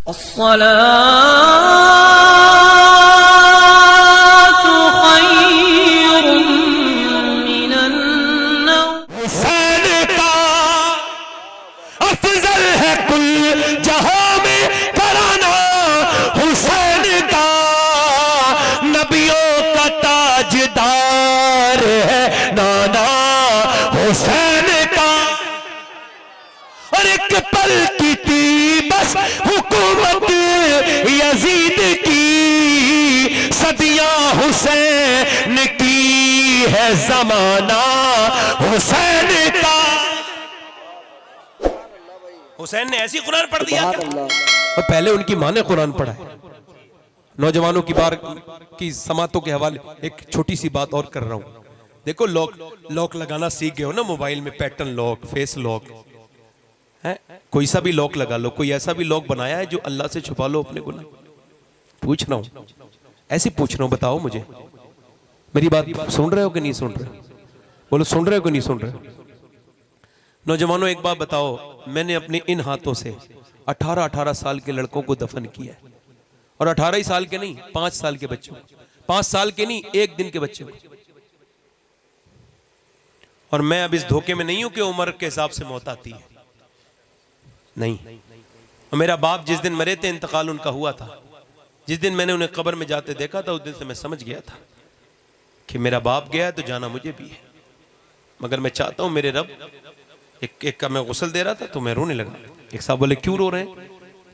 अस्सलातु खैरुम मिनन नौम। हुसैन का अफजल है कुल जहां में घराना, हुसैन का नबियों का ताजदार है नाना, हुसैन का। और एक पल की थी बस हुकूमत यजीद की, सदियां हुसैन की है जमाना, हुसैन का। हुसैन ने ऐसी कुरान पढ़ दिया क्या? और पहले उनकी मां ने कुरान पढ़ा है। नौजवानों की बार की समातों के हवाले एक छोटी सी बात और कर रहा हूं। देखो लॉक लगाना सीख गए हो ना मोबाइल में, पैटर्न लॉक, फेस लॉक है, कोई सा भी लॉक लगा लो। कोई ऐसा भी लॉक बनाया है जो अल्लाह से छुपा लो अपने गुनाह? पूछ रहा हूं, ऐसे पूछ रहा हूं, बताओ मुझे। मेरी बात सुन रहे हो कि नहीं सुन रहे? बोलो सुन रहे हो कि नहीं सुन रहे? नौजवानों एक बात बताओ, मैंने अपने इन हाथों से 18-18 साल के लड़कों को दफन किया है। और 18 ही साल के नहीं, 5 साल के बच्चों को, 5 साल के नहीं, 1 दिन के बच्चे को। और मैं अब इस धोखे में नहीं हूं कि उम्र के हिसाब से मौत आती है, नहीं। और मेरा बाप जिस दिन मरे थे, इंतकाल उनका हुआ था, जिस दिन मैंने उन्हें कब्र में जाते देखा था, उस दिन से मैं समझ गया था कि मेरा बाप गया तो जाना मुझे भी है। मगर मैं चाहता हूं मेरे रब, एक का मैं गुस्ल दे रहा था तो मैं रोने लगा। एक साहब बोले क्यों रो रहे हैं?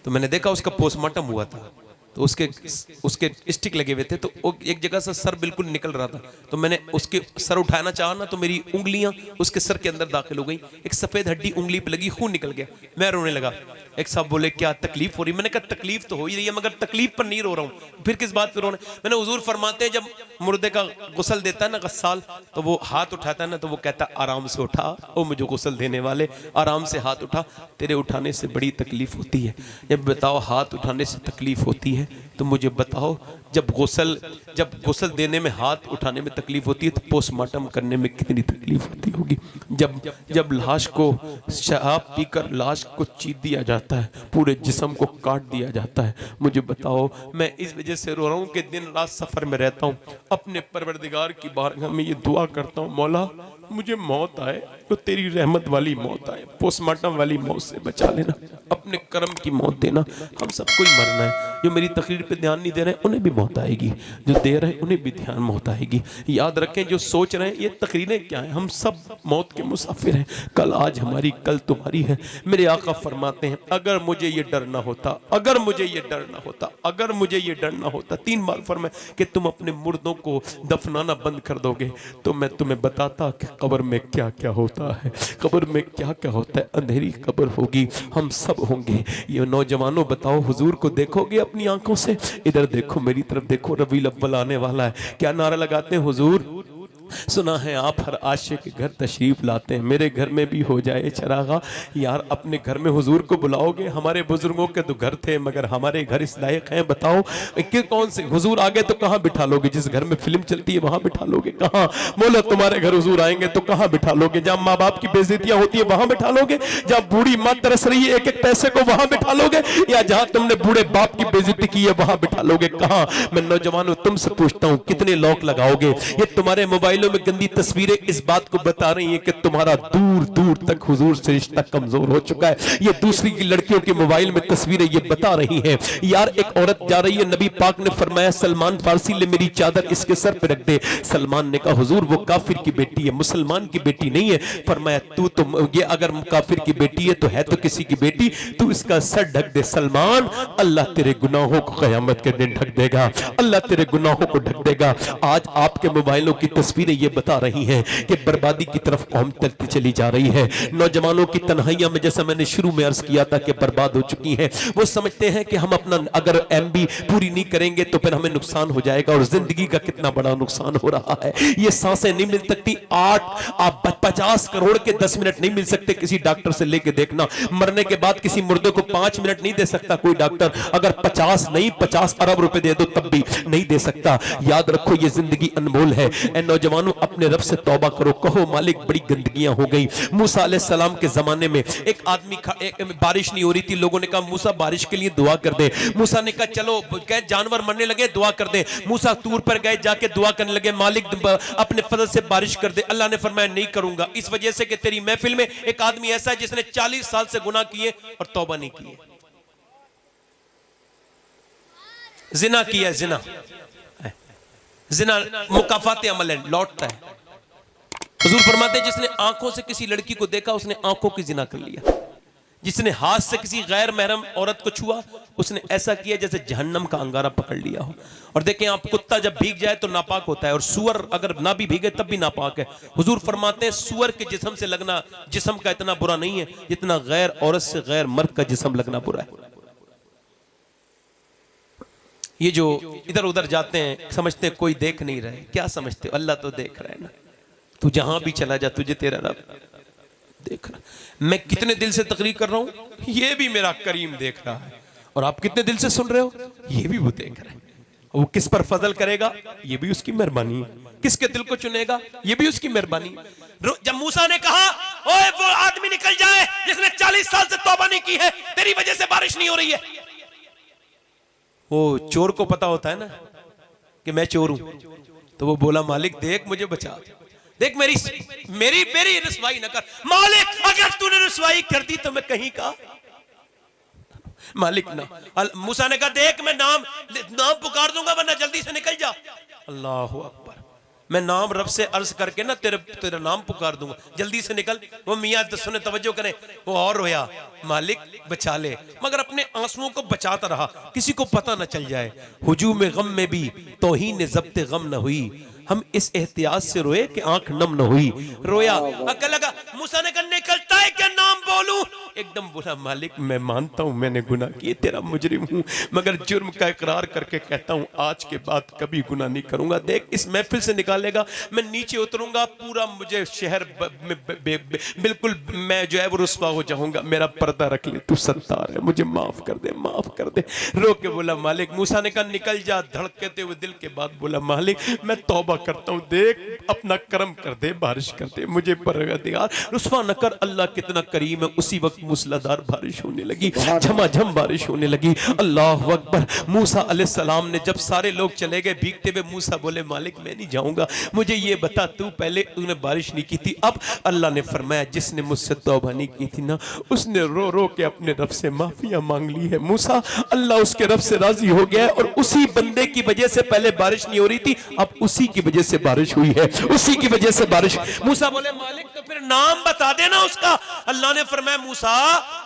तो मैंने देखा उसका पोस्टमार्टम हुआ था, तो उसके स्टिक लगे हुए थे, तो एक जगह से सर बिल्कुल निकल रहा था। तो मैंने उसके सर उठाना चाहा ना, तो मेरी उंगलियां उसके सर के अंदर दाखिल हो गई, एक सफेद हड्डी उंगली पे लगी, खून निकल गया। मैं रोने लगा। एक साहब बोले क्या तकलीफ हो रही? मैंने कहा तकलीफ तो हो ही रही है, मगर तकलीफ पर नहीं रो रहा हूं, फिर किस बात पे रोना? मैंने हुजूर फरमाते हैं जब मुर्दे का गुस्ल देता है ना गस्साल, तो वो हाथ उठाता है ना, तो वो कहता है आराम से उठा, ओ मुझे गुस्ल देने वाले, आराम से हाथ उठा, तेरे उठाने से बड़ी तकलीफ होती है। जब बताओ हाथ उठाने से तकलीफ होती है, तो मुझे बताओ जब गुस्ल देने में, हाथ उठाने में तकलीफ होती है, तो पोस्टमार्टम करने में कितनी तकलीफ होती होगी। जब लाश को शराब पीकर लाश को चीर दिया जाता है, पूरे जिस्म को काट दिया जाता है, मुझे बताओ मैं इस वजह से रो रहा हूं कि दिन रात सफर में रहता हूं। अपने परवरदिगार की बारगाह में ये दुआ करता हूं, मौला मुझे मौत आए तो तेरी रहमत वाली मौत आए, पोस्टमार्टम वाली मौत से बचा लेना, अपने कर्म की मौत देना। हम सबको ही मरना है। जो मेरी तकरीर पे ध्यान नहीं दे रहे उन्हें भी मौत आएगी, जो दे रहे हैं उन्हें भी ध्यान मौत आएगी। याद रखें, जो सोच रहे हैं ये तकरीरें क्या है, हम सब मौत के मुसाफिर हैं। कल आज हमारी, कल तुम्हारी है। मेरे आका फरमाते हैं अगर मुझे ये डर ना होता, अगर मुझे ये डर ना होता, अगर मुझे ये डर ना होता, 3 बार फरमाया कि तुम अपने मुर्दों को दफनाना बंद कर दोगे, तो मैं तुम्हें बताता कि कब्र में क्या क्या होता है, कब्र में क्या क्या होता है। अंधेरी कब्र होगी, हम सब होंगे। ये नौजवानों बताओ, हुजूर को देखोगे अपनी आंखों से? इधर देखो, मेरी तरफ देखो, रबीउल अव्वल आने वाला है। क्या नारा लगाते हैं हुजूर? सुना है आप हर आशिक के घर तशरीफ लाते हैं, मेरे घर में भी हो जाए चरागा। यार अपने घर में हुजूर को बुलाओगे? हमारे बुजुर्गों के तो घर थे, मगर हमारे घर इस लायक हैं? बताओ कि कौन से हुजूर आगे तो कहाँ बिठा लोगे? जिस घर में फिल्म चलती है वहां बिठा लोगे? कहाँ? बोलो तुम्हारे घर हुजूर आएंगे तो कहाँ बिठा लोगे? जहाँ माँ बाप की बेइज्जतियां होती है वहां बिठा लोगे? जहाँ बूढ़ी माँ तरस रही है एक एक पैसे को वहां बिठा लोगे? या जहाँ तुमने बूढ़े बाप की बेइज्जती की है वहां बिठा लोगे? कहाँ? मैं नौजवानों तुमसे पूछता हूँ, कितने लॉक लगाओगे? ये तुम्हारे मोबाइल में गंदी तस्वीरें इस बात को बता रही हैं कि तुम्हारा दूर दूर तक हुजूर से रिश्ता कमजोर हो चुका है। ये दूसरी की लड़कियों के मोबाइल में तस्वीरें ये बता रही हैं। यार एक औरत जा रही है, नबी पाक ने फरमाया सलमान फारसी ले मेरी चादर इसके सर पे रख दे। सलमान ने कहा हुजूर वो काफिर की बेटी है, मुसलमान की बेटी नहीं है। फरमाया तू तो ये अगर काफिर की बेटी है तो किसी की बेटी, तू इसका सर ढक दे। सलमान अल्लाह तेरे गुनाहों को कयामत के दिन ढक देगा, अल्लाह तेरे गुनाहों को ढक देगा। आज आपके मोबाइलों की तस्वीरें ये बता रही हैं कि बर्बादी की तरफ कौम चलती चली जा रही है। नौजवानों की तन्हाइयां में, जैसा मैंने शुरू में अर्ज किया था कि बर्बाद हो चुकी हैं। वो समझते हैं कि हम अपना अगर एमबी पूरी नहीं करेंगे तो फिर हमें नुकसान हो जाएगा, और जिंदगी का कितना बड़ा नुकसान हो रहा है। ये सांसें नहीं मिल सकती, 50 करोड़ के 10 मिनट नहीं मिल सकते। किसी डॉक्टर से लेके देखना, मरने के बाद किसी मुर्दे को 5 मिनट नहीं दे सकता कोई डॉक्टर। अगर 50 नहीं 50 अरब रुपए दे दो तब भी नहीं दे सकता। याद रखो ये जिंदगी अनमोल है। नौजवान नौजवानों अपने रब से तौबा करो, कहो मालिक बड़ी गंदगियां हो गई। मूसा अलैहिस्सलाम के जमाने में एक आदमी बारिश नहीं हो रही थी, लोगों ने कहा मूसा बारिश के लिए दुआ कर दे। मूसा ने कहा चलो, गए जानवर मरने लगे, दुआ कर दे। मूसा तूर पर गए, जाके दुआ करने लगे मालिक अपने फजल से बारिश कर दे। अल्लाह ने फरमाया नहीं करूंगा, इस वजह से कि तेरी महफिल में एक आदमी ऐसा है जिसने 40 साल से गुनाह किए और तौबा नहीं किए, जिना किया, जिना मुकाफात अमल है, लौटता है। हुजूर फरमाते हैं जिसने आंखों से किसी लड़की को देखा उसने आंखों की जिना कर लिया, जिसने हाथ से किसी गैर महरम औरत को छुआ उसने ऐसा किया जैसे जहन्नम का अंगारा पकड़ लिया हो। और देखें आप, कुत्ता जब भीग जाए तो नापाक होता है और सुअर अगर ना भी भीगे तब भी नापाक है। हुजूर फरमाते हैं सुअर के जिस्म से लगना जिस्म का इतना बुरा नहीं है जितना गैर औरत से गैर मर्द का जिस्म लगना बुरा है। ये जो इधर उधर जाते हैं समझते हैं कोई देख नहीं रहे, क्या समझते हो? अल्लाह तो देख रहा है ना, तू जहां भी चला जा तुझे तेरा रब देख रहा। मैं कितने दिल से तकरीर कर रहा हूं, ये भी मेरा करीम देख रहा है, और आप कितने दिल से सुन रहे हो, ये भी वो देख रहा है। वो किस पर फजल करेगा ये भी उसकी मेहरबानी है, किसके दिल को चुनेगा ये भी उसकी मेहरबानी। जब मूसा ने कहा ओए वो आदमी निकल जाए जिसने 40 साल से तौबा नहीं की है, तेरी वजह से बारिश नहीं हो रही है। वो चोर को पता होता है ना कि मैं चोर हूं, तो वो बोला मालिक देख मुझे बचा, देख मेरी मेरी मेरी रसवाई न कर मालिक, अगर तूने रसवाई कर दी तो मैं कहीं का मालिक ना। मूसा ने कहा देख मैं नाम पुकार दूंगा वरना जल्दी से निकल जा। अल्लाह अकबर, मैं नाम रब से अर्ज करके ना तेरा नाम पुकार दूंगा, जल्दी से निकल। वो मियां सुने तवज्जो करें, वो और रोया मालिक बचा ले, मगर अपने आंसुओं को बचाता रहा, किसी को पता न चल जाए। हुजूम गम में भी तौहीन ज़ब्त गम न हुई, हम इस एहतियात से रोए कि आंख नम न हुई। रोया अकल लगा, मूसा ने कहा निकलता है क्या नाम बोलूं, एकदम बोला मालिक मैं मानता हूं मैंने गुनाह किए, तेरा मुजरिम हूं, मगर जुर्म का इकरार करके कहता हूं आज के बाद कभी गुनाह नहीं करूंगा। देख इस महफिल से निकालेगा, मैं नीचे उतरूंगा, पूरा मुझे शहर बिल्कुल मैं जो है वो रुस्वा हो जाऊंगा, मेरा पर्दा रख ले, तू सत्तार है, मुझे माफ कर दे, माफ कर दे। रो के बोला मालिक। मूसा ने कहा निकल जा, धड़कते हुए दिल के बाद बोला मालिक मैं तौबा करता हूं, देख अपना करम कर दे, बारिश कर दे, मुझे परवरदिगार रुस्वा न कर। अल्लाह कितना करीम है। उसी वक्त मूसलाधार बारिश होने लगी, झमाझम बारिश होने लगी। अल्लाह अकबर। मूसा अलैहिस्सलाम ने जब सारे लोग चले गए भीगते हुए, मूसा बोले मालिक मैं नहीं जाऊंगा, मुझे ये बता तू पहले तूने बारिश नहीं की थी, अब अल्लाह ने फरमाया जिसने मुझसे तौबा नहीं की थी ना उसने रो रो के अपने रब से माफिया मांग ली है। मूसा अल्लाह उसके रब से राजी हो गया और उसी बंदे की वजह से पहले बारिश नहीं हो रही थी, अब उसी की वजह से बारिश हुई है, उसी की वजह से बारिश। मूसा बोले मालिक तो फिर नाम बता देना उसका। अल्लाह ने फरमाया मूसा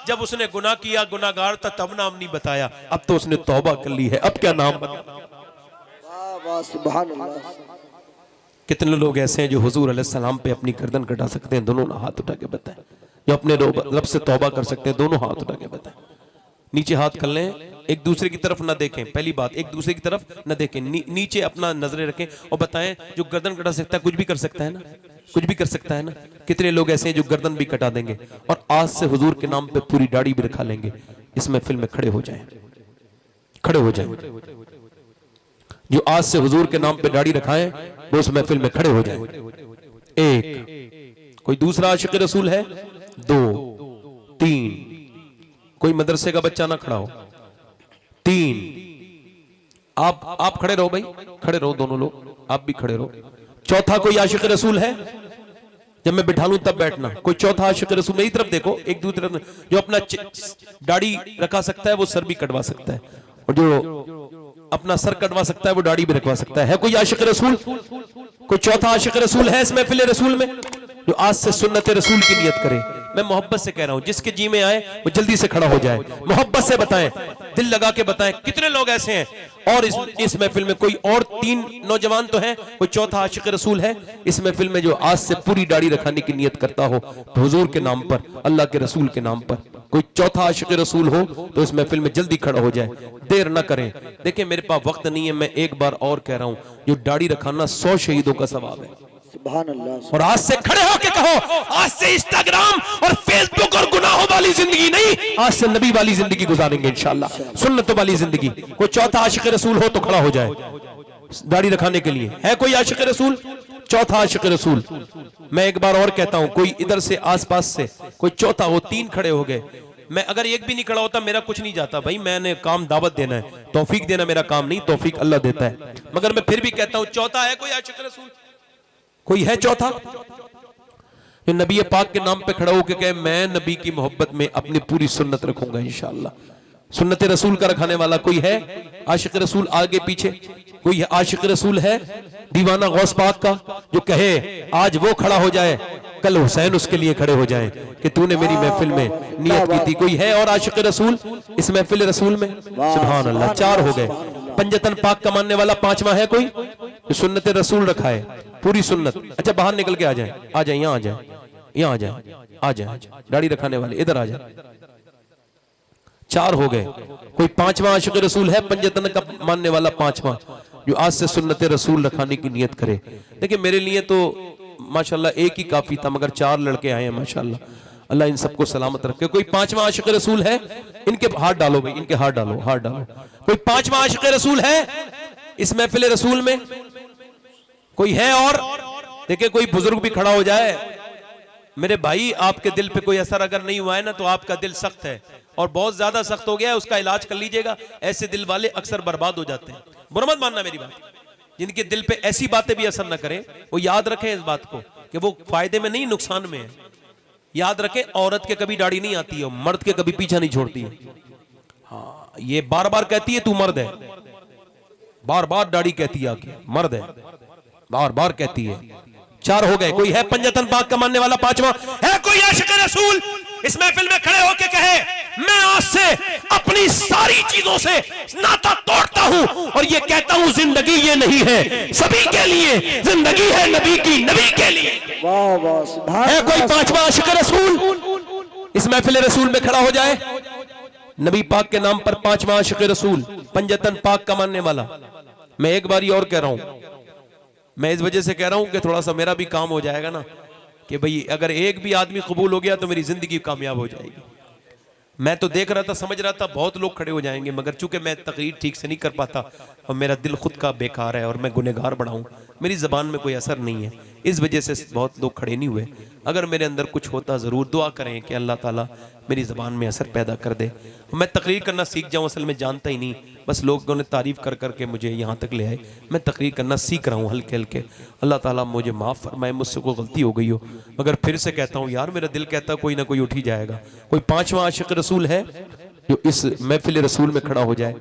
जब उसने गुनाह किया, गुनाहगार था, तब नाम नहीं बताया, अब तो उसने तौबा कर ली है, अब क्या नाम बता। सुभान अल्लाह। कितने लोग ऐसे हैं जो हुजूर अलैहिस्सलाम पे अपनी गर्दन कटा सकते हैं, दोनों हाथ उठा के बताएं, जो अपने रब से तौबा कर सकते हैं, दोनों हाथ उठा के बताएं। नीचे हाथ कर लें, एक दूसरे की तरफ ना देखें, पहली बात एक दूसरे की तरफ ना देखें, नीचे अपना नजरें रखें और बताएं जो गर्दन कटा सकता है कुछ भी कर सकता है ना, कुछ भी कर सकता है ना। कितने लोग ऐसे हैं जो गर्दन भी कटा देंगे और आज से हुजूर के नाम पे पूरी दाढ़ी भी रखा लेंगे। इस महफिल में खड़े हो जाएं, खड़े हो जाएं। जो आज से हुजूर के नाम पे दाढ़ी रखाएं वो उस महफिल में खड़े हो जाएं। एक, कोई दूसरा आशिक रसूल है? दो, तीन, कोई मदरसे का बच्चा ना खड़ा हो। तीन, आप खड़े रहो भाई, खड़े रहो दोनों लोग, आप भी खड़े रहो। चौथा कोई आशिक रसूल है? जब मैं बिठा लूं तब बैठना। कोई चौथा आशिक रसूल, मेरी तरफ देखो, एक दूसरे जो अपना दाढ़ी रखा सकता है वो सर भी कटवा सकता है, और जो अपना सर कटवा सकता है वो दाढ़ी भी रखवा सकता है। कोई आशिक रसूल? कोई चौथा आशिक रसूल है इस महफिल रसूल में जो आज से सुन्नत रसूल की नियत करे? मैं मोहब्बत से कह रहा हूं, जिसके जी में आए वो जल्दी से खड़ा हो जाए, मोहब्बत से बताएं, दिल लगा के बताएं कितने लोग ऐसे हैं। और इस महफिल में कोई और तीन नौजवान तो हैं, कोई चौथा आशिक रसूल है इस महफिल में जो आज से पूरी दाढ़ी रखाने की नियत करता हो, तो हुजूर के नाम पर, अल्लाह के रसूल के नाम पर कोई चौथा आशिक रसूल हो तो इस महफिल में जल्दी खड़ा हो जाए, देर ना करें। देखिए मेरे पास वक्त नहीं है, मैं एक बार और कह रहा हूं, जो दाढ़ी रखाना 100 शहीदों का सवाब है। सुभान अल्लाह। और आज से खड़े होके कहो, आज से इंस्टाग्राम और फेसबुक और गुनाहों वाली जिंदगी नहीं, आज से नबी वाली जिंदगी गुजारेंगे इंशाल्लाह, सुन्नतों वाली जिंदगी। कोई चौथा आशिक रसूल हो तो खड़ा हो जाए दाढ़ी रखाने के लिए। है कोई आशिक रसूल? चौथा आशिक रसूल। मैं एक बार और कहता हूं, कोई इधर से आसपास से कोई चौथा हो, 3 खड़े हो गए, मैं अगर एक भी नहीं खड़ा होता मेरा कुछ नहीं जाता भाई, मैंने काम दावत देना है, तौफीक देना मेरा काम नहीं, तौफीक अल्लाह देता है। मगर मैं फिर भी कहता हूं चौथा है कोई आशिक रसूल? कोई है चौथा जो नबी पाक के नाम पे खड़ा होकर कहे मैं नबी की मोहब्बत में अपनी पूरी सुन्नत रखूंगा इंशाअल्लाह? सुन्नत रसूल का रखाने वाला कोई है? आशिक रसूल आगे पीछे कोई है? आशिक रसूल है दीवाना गौस पाक का जो कहे आज वो खड़ा हो जाए, कल हुसैन उसके लिए खड़े हो जाए कि तूने मेरी महफिल में नियत की थी? कोई है और आशिक रसूल इस महफिल रसूल में? सुभान अल्लाह, 4 हो गए। पंजतन पाक का मानने वाला 5वां है कोई जो सुन्नत रसूल रखा है, पूरी सुन्नत? अच्छा बाहर निकल के आ जाए, आ जाए, यहाँ आ जाए, यहाँ आ जाए, आ जाए, दाढ़ी रखाने वाले इधर आ जाए। 4 हो गए। कोई 5वां आशिक रसूल है पंजतन का मानने वाला 5वां जो आज से सुन्नत रसूल रखाने की नियत करे? देखिए मेरे लिए तो माशाल्लाह एक ही काफी था, मगर 4 लड़के आए हैं माशाल्लाह, अल्लाह इन सबको सलामत रखे। कोई 5वां आशिक रसूल है? इनके हाथ डालो भाई, इनके हाथ डालो, हाथ डालो। कोई 5वां आशिक रसूल है इस महफिल रसूल में? कोई है और? देखिए कोई बुजुर्ग भी खड़ा हो जाए, मेरे भाई आपके दिल पे कोई असर अगर नहीं हुआ है ना तो आपका दिल सख्त है और बहुत ज्यादा सख्त हो गया है, उसका इलाज कर लीजिएगा। ऐसे दिल वाले अक्सर बर्बाद हो जाते हैं। बुरा मत मानना मेरी बात, जिनके दिल पे ऐसी बातें भी असर ना करें वो याद रखें इस बात को कि वो फायदे में नहीं नुकसान में है। याद रखें औरत के कभी दाढ़ी नहीं आती है, मर्द के कभी पीछा नहीं छोड़ती है। हाँ ये बार बार कहती है तू मर्द है, बार बार दाढ़ी कहती है आके मर्द है, बार बार कहती है। 4 हो गए। कोई है पंजतन पाक का मानने वाला 5वां है? कोई आशिक रसूल इस महफिल में खड़े होके कहे मैं आज से अपनी सारी चीजों से नाता तोड़ता हूं और ये कहता हूं जिंदगी ये नहीं है सभी के लिए, जिंदगी है नबी की, नबी के लिए। वाह वाह। है कोई 5वां आशिक रसूल इस महफिल रसूल में खड़ा हो जाए? नबी पाक के नाम पर 5वां आशिक रसूल पंजतन पाक का मानने वाला। मैं एक बारी और कह रहा हूं, मैं इस वजह से कह रहा हूं कि थोड़ा सा मेरा भी काम हो जाएगा ना, कि भाई अगर एक भी आदमी कबूल हो गया तो मेरी जिंदगी कामयाब हो जाएगी। मैं तो देख रहा था, समझ रहा था बहुत लोग खड़े हो जाएंगे, मगर चूंकि मैं तकरीर ठीक से नहीं कर पाता और मेरा दिल खुद का बेकार है और मैं गुनहगार बड़ा हूं, मेरी जबान में कोई असर नहीं है, इस वजह से बहुत लोग खड़े नहीं हुए। अगर मेरे अंदर कुछ होता ज़रूर दुआ करें कि अल्लाह ताला मेरी ज़बान में असर पैदा कर दे, मैं तकरीर करना सीख जाऊं। असल में जानता ही नहीं, बस लोगों ने तारीफ़ कर करके मुझे यहाँ तक ले आए। मैं तकरीर करना सीख रहा हूँ हल्के हल्के। अल्लाह ताला मुझे माफ़ फरमाए, मुझसे कोई गलती हो गई हो, मगर फिर से कहता हूँ यार मेरा दिल कहता कोई ना कोई उठ ही जाएगा। कोई 5वां आशिक रसूल है जो इस महफिल रसूल में खड़ा हो जाए?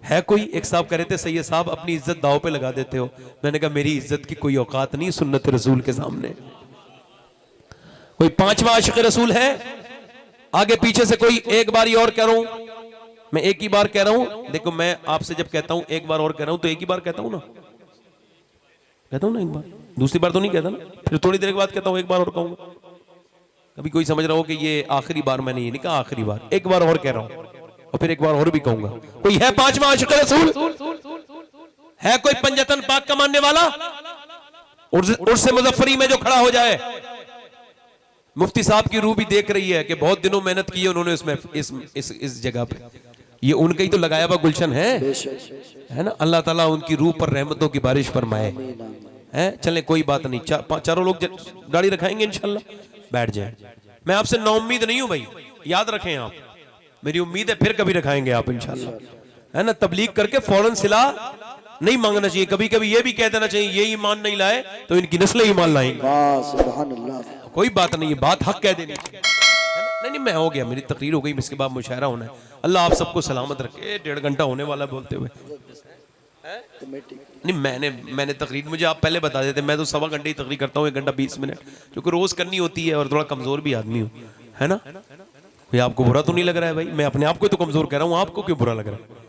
है कोई? एक साहब कह रहे थे सैयद साहब अपनी इज्जत दाव पे लगा देते हो। मैंने कहा मेरी इज्जत की कोई औकात नहीं सुन्नत रसूल के सामने। कोई 5वां आशिक रसूल है? आगे पीछे से कोई? एक बार और कह रहा हूं, मैं एक ही बार कह रहा हूं। देखो मैं आपसे जब कहता हूं एक बार और कह रहा हूं तो एक ही बार कहता हूं ना, कहता हूं ना एक बार, दूसरी बार तो नहीं कहता ना। फिर थोड़ी देर के बाद कहता हूं एक बार और कहूंगा। अभी कोई समझ रहा हो कि ये आखिरी बार, मैंने ये नहीं कहा आखिरी बार, एक बार और कह रहा हूं और फिर एक बार और भी कहूंगा। कोई है 5वां आशिक रसूल? है कोई पंजतन पाक का मानने वाला उर्स मुजफ्फरी में जो खड़ा हो जाए? मुफ्ती साहब की रूह भी देख रही है कि बहुत दिनों मेहनत की है उन्होंने इसमें इस जगह पे। ये उनका ही तो लगाया हुआ गुलशन है ना। अल्लाह ताला उनकी रूह पर रहमतों की बारिश फरमाए। हैं चलें कोई बात नहीं, चारों लोग गाड़ी रखाएंगे इंशाल्लाह। बैठ जाए। मैं आपसे नाउम्मीद नहीं हूं भाई, याद रखें आप, मेरी उम्मीद है फिर कभी रखाएंगे आप इंशाल्लाह, है ना। तबलीग करके फौरन सिला नहीं मांगना चाहिए। कभी कभी ये भी कह देना चाहिए ये ईमान नहीं लाए तो इनकी नस्लें ईमान लाएंगी। सुभान अल्लाह। कोई बात नहीं, बात हक कह देनी चाहिए। नहीं मैं हो गया, मेरी तकरीर हो गई, इसके बाद मुशायरा होना है। अल्लाह आप सबको सलामत रखे। 1.5 घंटा होने वाला बोलते हुए। नहीं मैंने तकरीर, मुझे आप पहले बता देते, मैं तो 1.25 घंटे ही तकरीर करता हूँ, 1 घंटा 20 मिनट, क्योंकि रोज करनी होती है और थोड़ा कमजोर भी आदमी हूँ, है ना। कोई आपको बुरा तो नहीं लग रहा है भाई? मैं अपने आप को तो कमजोर कह रहा हूँ, आपको क्यों बुरा लग रहा है?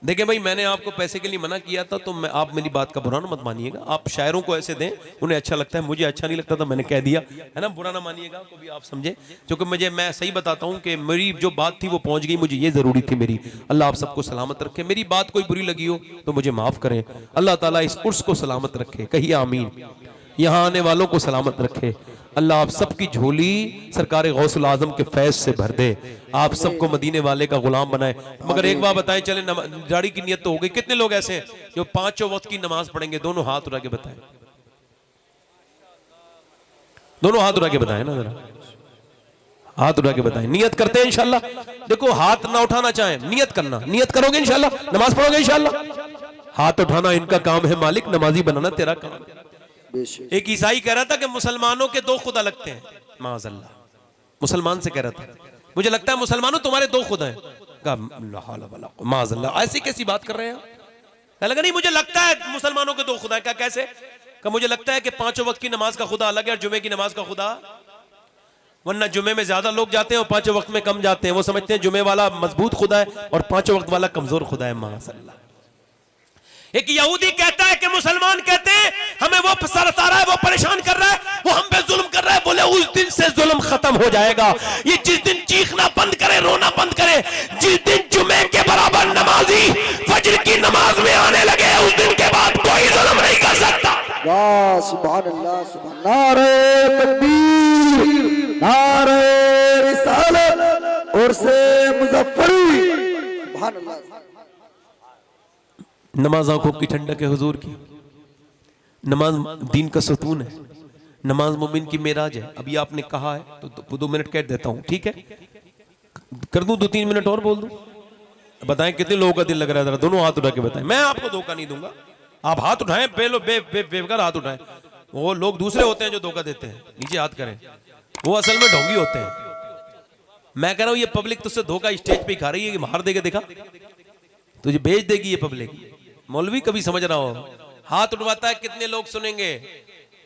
देखिए भाई मैंने आपको पैसे के लिए मना किया था तो आप मेरी बात का बुरा ना मत मानिएगा। आप शायरों को ऐसे दें, उन्हें अच्छा लगता है, मुझे अच्छा नहीं लगता था, मैंने कह दिया, है ना। बुरा ना मानिएगा, को भी आप समझे, क्योंकि मैं सही बताता हूँ कि मेरी जो बात थी वो पहुंच गई, मुझे ये जरूरी थी मेरी। अल्लाह आप सबको सलामत रखे। मेरी बात कोई बुरी लगी हो तो मुझे माफ करें। अल्लाह ताला इस उर्स को सलामत रखे, कहिए आमीन। यहाँ आने वालों को सलामत रखे। अल्लाह आप सबकी झोली सरकार गौसुल आजम के फैज से भर दे, आप सबको मदीने वाले का गुलाम बनाए। मगर एक बात बताएं, चले दाढ़ी की नियत तो हो गई, कितने लोग ऐसे हैं जो 5 वक्त की नमाज पढ़ेंगे? दोनों हाथ उठा के बताएं। दोनों हाथ उठा के बताएं ना जरा, हाथ उठा के बताएं। नियत करते हैं इंशाल्लाह। देखो हाथ ना उठाना चाहें, नियत करना, नियत करोगे इंशाल्लाह, नमाज पढ़ोगे इंशाल्लाह। हाथ उठाना इनका काम है मालिक, नमाजी बनाना तेरा काम है। एक ईसाई कह रहा था कि मुसलमानों के दो खुदा लगते हैं, माज़अल्लाह। मुसलमान से कह रहा था मुझे लगता है मुसलमानों तुम्हारे दो खुदा हैं। कहा माज़अल्लाह, ऐसी कैसी बात कर रहे हैं? लगा नहीं मुझे लगता है मुसलमानों के दो खुदा है। क्या कैसे? कि मुझे लगता है कि पांचों वक्त की नमाज का खुदा अलग है और जुमे की नमाज का खुदा, वरना जुमे में ज्यादा लोग जाते हैं और पांचों वक्त में कम जाते हैं। वो समझते हैं जुमे वाला मजबूत खुदा है और पांचों वक्त वाला कमजोर खुदा है। माशाअल्लाह। एक यहूदी कहता है कि मुसलमान कहते हैं हमें वो सता रहा है, वो परेशान कर रहा है, वो हम पे जुल्म कर रहा है। बोले उस दिन से जुल्म खत्म हो जाएगा। ये जिस दिन चीखना बंद करे, रोना बंद करे, जिस दिन जुमे के बराबर नमाजी फजर की नमाज में आने लगे, उस दिन के बाद कोई जुल्म नहीं कर सकता। वाह सुभान अल्लाह, सुभान नारे तकबीर, नारे रिसालत और से मुजफ्फरी, सुभान अल्लाह। नमाज आंखों की ठंडक है हुजूर की, नमाज दीन का सुतून है, नमाज मोमिन की मेराज है। अभी आपने कहा है तो 2 मिनट कह देता हूं, ठीक है? कर दूं 2-3 मिनट और बोल दूं? बताएं कितने लोगों का दिल लग रहा है, जरा दोनों हाथ उठा के बताएं। मैं आपको धोखा नहीं दूंगा, आप हाथ उठाएं, बेवकार हाथ उठाएं। वो लोग दूसरे होते हैं जो धोखा देते हैं, नीचे हाथ करें, वो असल में ढोंगी होते हैं। मैं कह रहा हूं ये पब्लिक तुझसे धोखा स्टेज पे खा रही है कि मार देके देखा, तुझे भेज देगी ये पब्लिक। मौलवी कभी समझ रहा हो, हाथ उठवाता है, कितने लोग सुनेंगे,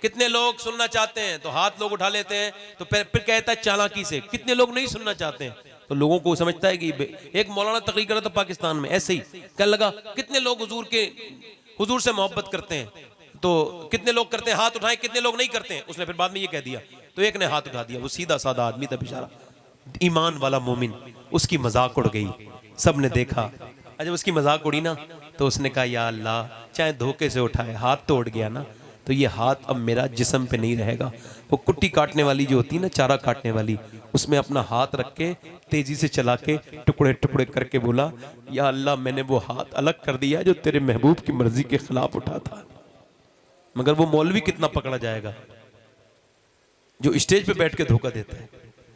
कितने लोग सुनना चाहते हैं, तो हाथ लोग उठा लेते हैं। तो फिर कहता है चालाकी से, कितने लोग नहीं सुनना चाहते हैं, तो लोगों को समझता है कि एक मौलाना तकरीर कर रहा था पाकिस्तान में, ऐसे ही कहने लगा कितने लोग हुजूर से मोहब्बत करते हैं, तो कितने लोग करते हैं, हाथ उठाएं, कितने लोग नहीं करते हैं। उसने फिर बाद में ये कह दिया, तो एक ने हाथ उठा दिया, वो सीधा साधा आदमी था बेचारा, ईमान वाला मोमिन, उसकी मजाक उड़ गई, सबने देखा। जब उसकी मजाक उड़ी ना तो उसने कहा या अल्लाह, चाहे धोखे से उठाए, हाथ तो उड़ गया ना, तो ये हाथ अब मेरा जिस्म पे नहीं रहेगा। वो कुट्टी काटने वाली जो होती है ना, चारा काटने वाली, उसमें अपना हाथ रख के तेजी से चला के टुकड़े टुकड़े करके बोला या अल्लाह, मैंने वो हाथ अलग कर दिया जो तेरे महबूब की मर्जी के खिलाफ उठा था। मगर वो मौलवी कितना पकड़ा जाएगा जो स्टेज पे बैठ के धोखा देता है।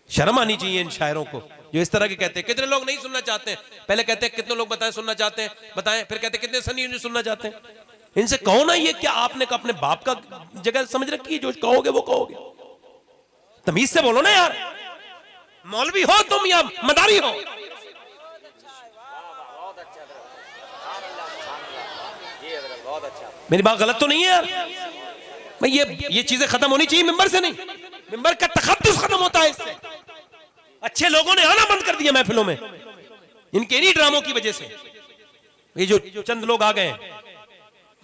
शर्म आनी चाहिए इन शायरों को जो इस तरह के कहते हैं कितने लोग नहीं सुनना चाहते हैं। पहले कहते हैं कितने लोग बताएं सुनना चाहते हैं, बताएं, फिर कहते हैं कितने सनी नहीं सुनना चाहते हैं। इनसे कहो ना, ये क्या आपने अपने बाप का जगह समझ रखी है, जो कहोगे वो कहोगे। तमीज से बोलो ना यार, मौलवी हो तुम या मदारी हो। मेरी बात गलत तो नहीं है यार भाई, ये चीजें खत्म होनी चाहिए मिंबर से, नहीं मिंबर का तखद्दुस खत्म होता है इससे। अच्छे लोगों ने आना बंद कर दिया महफिलों में इनके इन्हीं ड्रामों की वजह से। ये जो चंद लोग आ गए,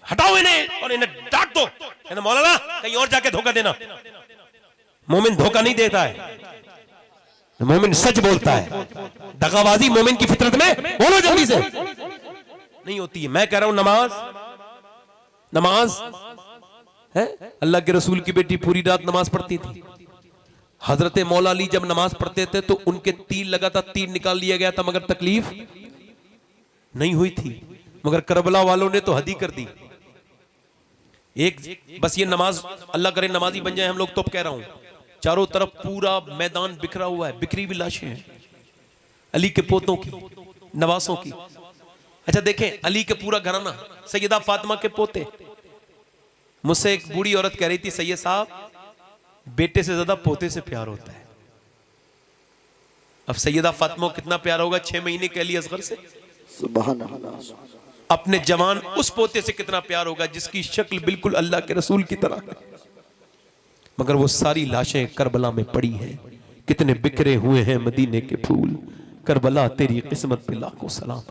हटाओ इन्हें और इन्हें डांट दो, कहना मौलाना कहीं और जाके धोखा देना। मोमिन धोखा नहीं देता है, मोमिन सच बोलता है। दगाबाजी मोमिन की फितरत में, बोलो जल्दी से, नहीं होती है। मैं कह रहा हूं नमाज है, अल्लाह के रसूल की बेटी पूरी रात नमाज पढ़ती थी। हजरत मौला अली जब नमाज पढ़ते थे तो उनके तीर लगा था, तीर निकाल लिया गया था, मगर तकलीफ नहीं हुई थी। मगर करबला वालों ने तो हद ही कर दी। एक बस ये नमाज, अल्लाह करे नमाजी बन जाए हम लोग, तो कह रहा हूं चारों तरफ पूरा मैदान बिखरा हुआ है, बिखरी हुई लाशें हैं अली के पोतों की, नवासों की। अच्छा देखें, अली के पूरा घराना, सैयदा फातिमा के पोते। मुझसे एक बूढ़ी औरत कह रही थी, सैयद साहब बेटे से ज्यादा पोते से प्यार होता है। अब सैयदा फातिमा को कितना प्यार होगा 6 महीने के अली असगर से, सुभान अल्लाह। अपने जवान उस पोते से कितना प्यार होगा जिसकी शक्ल बिल्कुल अल्लाह के रसूल की तरह है। मगर वो सारी लाशें करबला में पड़ी हैं। कितने बिखरे हुए हैं मदीने के फूल, करबला तेरी किस्मत पे लाखों सलाम।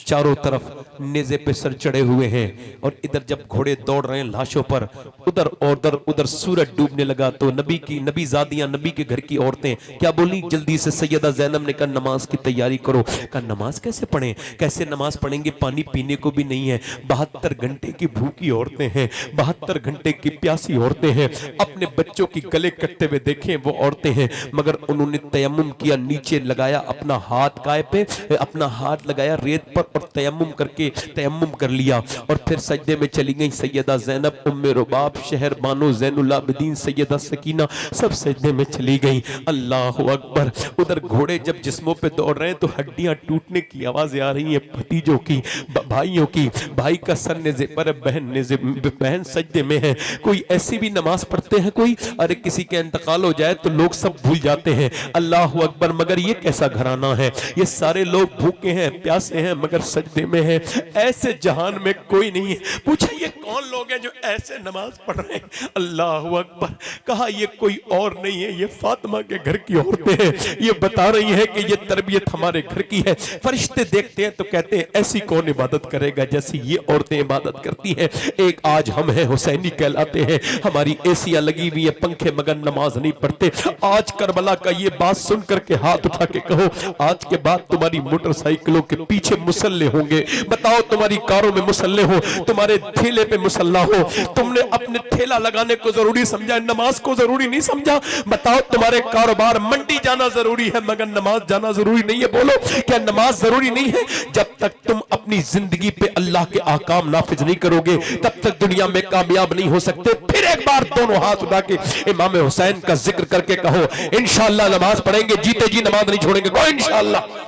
चारों तरफ नेज़े पे सर चढ़े हुए हैं और इधर जब घोड़े दौड़ रहे हैं लाशों पर, उधर सूरज डूबने लगा तो नबी ज़ादियां, नबी के घर की औरतें क्या बोली, जल्दी से सैयदा ज़ैनब ने कहा नमाज की तैयारी करो। कहा नमाज कैसे पढ़ें, कैसे नमाज पढ़ेंगे, पानी पीने को भी नहीं है। 72 घंटे की भूखी औरतें हैं, 72 घंटे की प्यासी औरतें हैं। अपने बच्चों की गले कटते हुए देखें वो औरतें हैं, मगर उन्होंने तयम्मुम किया, नीचे लगाया अपना हाथ हाथ काय पे, अपना हाथ लगाया रेत पर और तयम्मुम कर लिया और फिर सजदे में चली गई। सैयदा ज़ैनब, उम्मे रुबाब, शहर बानो, ज़ैनुल आबिदीन, सैयदा सकीना सब सजदे में चली गई। अल्लाह अकबर। उधर घोड़े जब जिस्मों पे दौड़ रहे हैं तो हड्डियां टूटने की आवाजें आ रही हैं, भतीजों की, भाइयों की। भाई का सर नेज़े पर, बहन सजदे में है। कोई ऐसी भी नमाज पढ़ते हैं कोई, अरे किसी के इंतकाल हो जाए तो लोग सब भूल जाते हैं। अल्लाह अकबर। मगर ये कैसा घराना है, ये सारे लोग भूखे हैं, प्यासे हैं, मगर सजदे में हैं। ऐसे जहान में कोई नहीं है। पूछा ये कौन लोग हैं जो ऐसे नमाज पढ़ रहे हैं? अल्लाह अकबर। कहा ये कोई और नहीं है, ये फातिमा के घर की औरतें हैं। ये बता रही है कि ये तरबियत हमारे घर की है। फरिश्ते देखते हैं तो कहते हैं ऐसी कौन इबादत करेगा जैसी ये औरतें इबादत करती हैं। एक आज हम हैं, हुसैनी कहलाते हैं, हमारी एसियां लगी हुई है, पंखे, मगर नमाज नहीं पढ़ते। आज करबला का ये बात सुन करके हाथ उठा के कहो, आज के बाद तुम्हारी मोटरसाइकिलों के पीछे मुसल्ले होंगे। बताओ, तुम्हारी कारों में मुसल्ले हो, तुम्हारे ठेले पे मुसल्ला हो। तुमने अपने ठेला लगाने को जरूरी समझा, नमाज को जरूरी नहीं समझा। बताओ, तुम्हारे कारोबार, मंडी जाना जरूरी है मगर नमाज जाना जरूरी नहीं है। बोलो, क्या नमाज जरूरी नहीं है? जब तक तुम अपनी जिंदगी पे अल्लाह के ahकाम नाफिज नहीं करोगे तब तक दुनिया में कामयाब नहीं हो सकते। फिर एक बार दोनों हाथ उठा के इमाम हुसैन का जिक्र करके कहो, इंशाअल्लाह नमाज पढ़ेंगे, जीते जी नमाज नहीं छोड़ेंगे। कहो इंशाअल्लाह,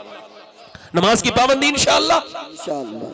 नमाज की पाबंदी इंशाअल्लाह।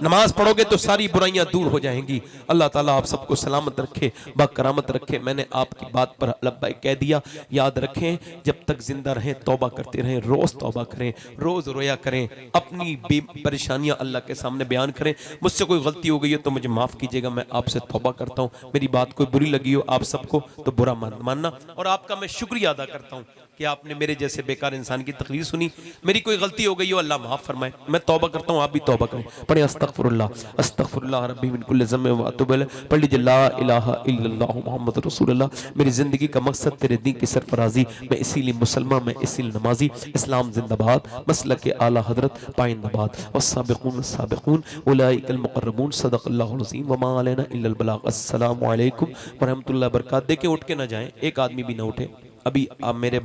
नमाज पढ़ोगे तो सारी बुराइयां दूर हो जाएंगी। अल्लाह ताला आप सबको सलामत रखे, बाकरामत रखे। मैंने आपकी बात पर लब्बैक कह दिया। याद रखें, जब तक जिंदा रहें तौबा करते रहें, रोज तौबा करें, रोज रोया करें, अपनी परेशानियां अल्लाह के सामने बयान करें। मुझसे कोई गलती हो गई है तो मुझे माफ कीजिएगा, मैं आपसे तौबा करता हूँ। मेरी बात कोई बुरी लगी हो आप सबको तो बुरा मत मानना, और आपका मैं शुक्रिया अदा करता हूँ कि आपने मेरे जैसे बेकार इंसान की तकरीर सुनी। मेरी कोई गलती हो गई हो अल्लाह माफ फरमाए, मैं तौबा करता हूँ, आप भी तौबा करें। पढ़े अस्तगफिरुल्लाह, अस्तगफिरुल्लाह रब्बी मिन कुल्लि ज़म्बिन व अतूबु इलैह। पढ़ लीजिए ला इलाहा इल्लल्लाह मुहम्मद रसूलुल्लाह। मेरी जिंदगी का मकसद तेरे दीन की सरफराजी, मैं इसीलिए मुसलमान, मैं इसीलिए नमाजी। इस्लाम जिंदाबाद, मसलक के आला हजरत पाइंदाबाद। वस्साबिकून साबिकून उलाइकल मुक़र्रबून। सदक़ल्लाहुल अज़ीम व मा अलैना इल्लल बलाग। अस्सलामु अलैकुम व रहमतुल्लाहि व बरकातहू। देखें, उठ के ना जाएं, एक आदमी भी ना उठे। अभी आप मेरे